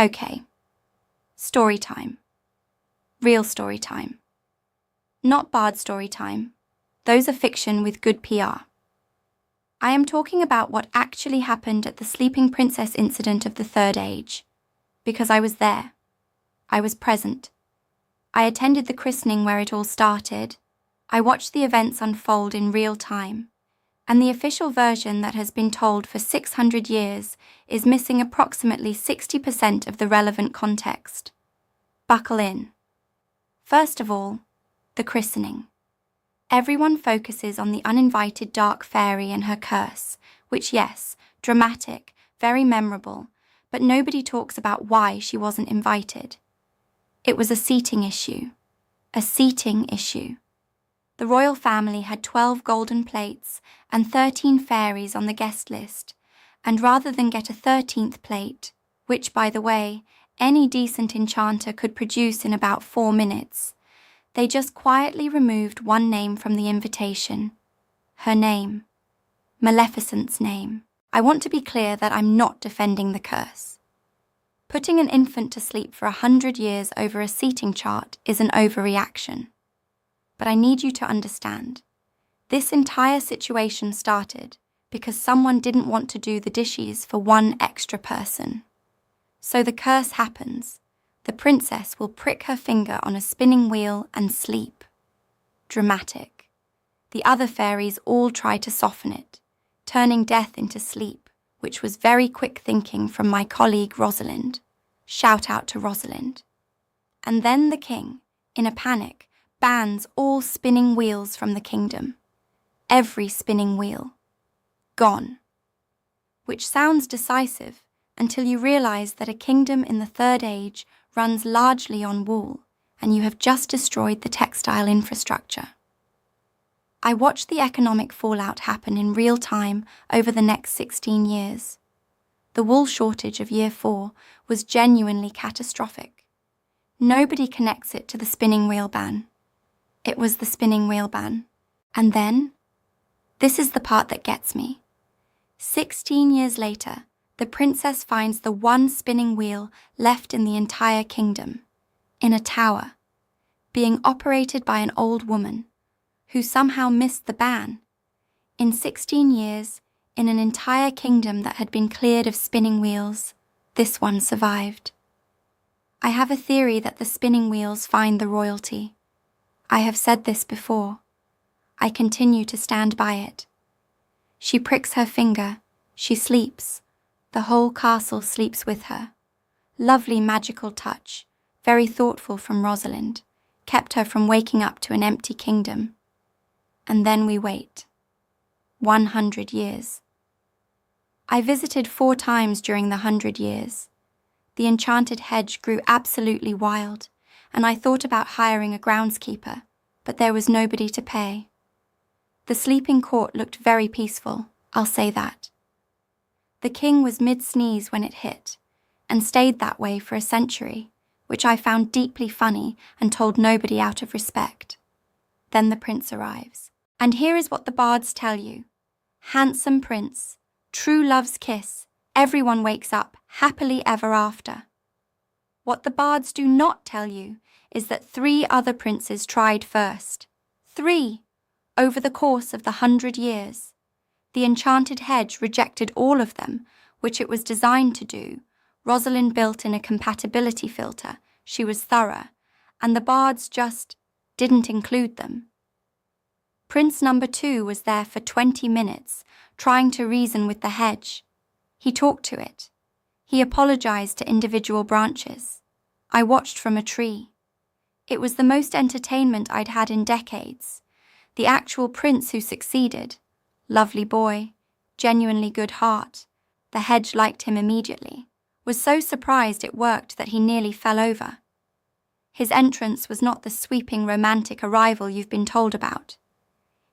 Okay. Story time. Real story time. Not bard story time. Those are fiction with good PR. I am talking about what actually happened at the Sleeping Princess incident of the Third Age, because I was there. I was present. I attended the christening where it all started. I watched the events unfold in real time, and the official version that has been told for 600 years is missing approximately 60% of the relevant context. Buckle in. First of all, the christening. Everyone focuses on the uninvited dark fairy and her curse, which, yes, dramatic, very memorable, but nobody talks about why she wasn't invited. It was a seating issue. A seating issue. The royal family had 12 golden plates and 13 fairies on the guest list, and rather than get a 13th plate, which, by the way, any decent enchanter could produce in about 4 minutes, they just quietly removed one name from the invitation. Her name. Maleficent's name. I want to be clear that I'm not defending the curse. Putting an infant to sleep for 100 years over a seating chart is an overreaction. But I need you to understand. This entire situation started because someone didn't want to do the dishes for one extra person. So the curse happens. The princess will prick her finger on a spinning wheel and sleep. Dramatic. The other fairies all try to soften it, turning death into sleep, which was very quick thinking from my colleague Rosalind. Shout out to Rosalind. And then the king, in a panic, bans all spinning wheels from the kingdom. Every spinning wheel. Gone. Which sounds decisive until you realize that a kingdom in the Third Age runs largely on wool, and you have just destroyed the textile infrastructure. I watched the economic fallout happen in real time over the next 16 years. The wool shortage of year 4 was genuinely catastrophic. Nobody connects it to the spinning wheel ban. It was the spinning wheel ban. And then, this is the part that gets me. 16 years later, the princess finds the one spinning wheel left in the entire kingdom, in a tower, being operated by an old woman, who somehow missed the ban. In 16 years, in an entire kingdom that had been cleared of spinning wheels, this one survived. I have a theory that the spinning wheels find the royalty. I have said this before. I continue to stand by it. She pricks her finger, she sleeps. The whole castle sleeps with her. Lovely magical touch, very thoughtful from Rosalind, kept her from waking up to an empty kingdom. And then we wait. 100 years. I visited 4 times during the 100 years. The enchanted hedge grew absolutely wild, and I thought about hiring a groundskeeper, but there was nobody to pay. The sleeping court looked very peaceful, I'll say that. The king was mid-sneeze when it hit, and stayed that way for a century, which I found deeply funny and told nobody out of respect. Then the prince arrives. And here is what the bards tell you. Handsome prince, true love's kiss, everyone wakes up happily ever after. What the bards do not tell you is that 3 other princes tried first. 3! Over the course of the 100 years. The enchanted hedge rejected all of them, which it was designed to do. Rosalind built in a compatibility filter. She was thorough, and the bards just didn't include them. Prince number 2 was there for 20 minutes, trying to reason with the hedge. He talked to it. He apologized to individual branches. I watched from a tree. It was the most entertainment I'd had in decades. The actual prince who succeeded, lovely boy, genuinely good heart, the hedge liked him immediately, was so surprised it worked that he nearly fell over. His entrance was not the sweeping romantic arrival you've been told about.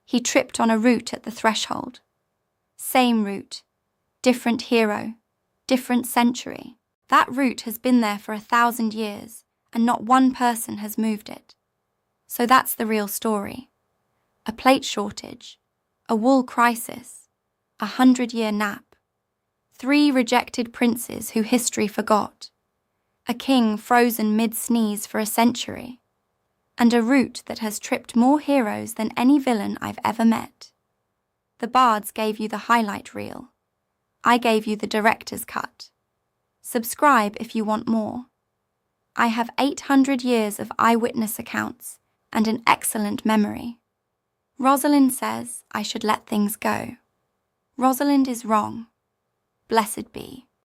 He tripped on a root at the threshold. Same root, different hero, different century. That root has been there for 1,000 years, and not one person has moved it. So that's the real story. A plate shortage, a wool crisis, a 100-year nap, 3 rejected princes who history forgot. a king frozen mid-sneeze for a century, and a route that has tripped more heroes than any villain I've ever met. The bards gave you the highlight reel. I gave you the director's cut. Subscribe if you want more. I have 800 years of eyewitness accounts and an excellent memory. Rosalind says I should let things go. Rosalind is wrong. Blessed be.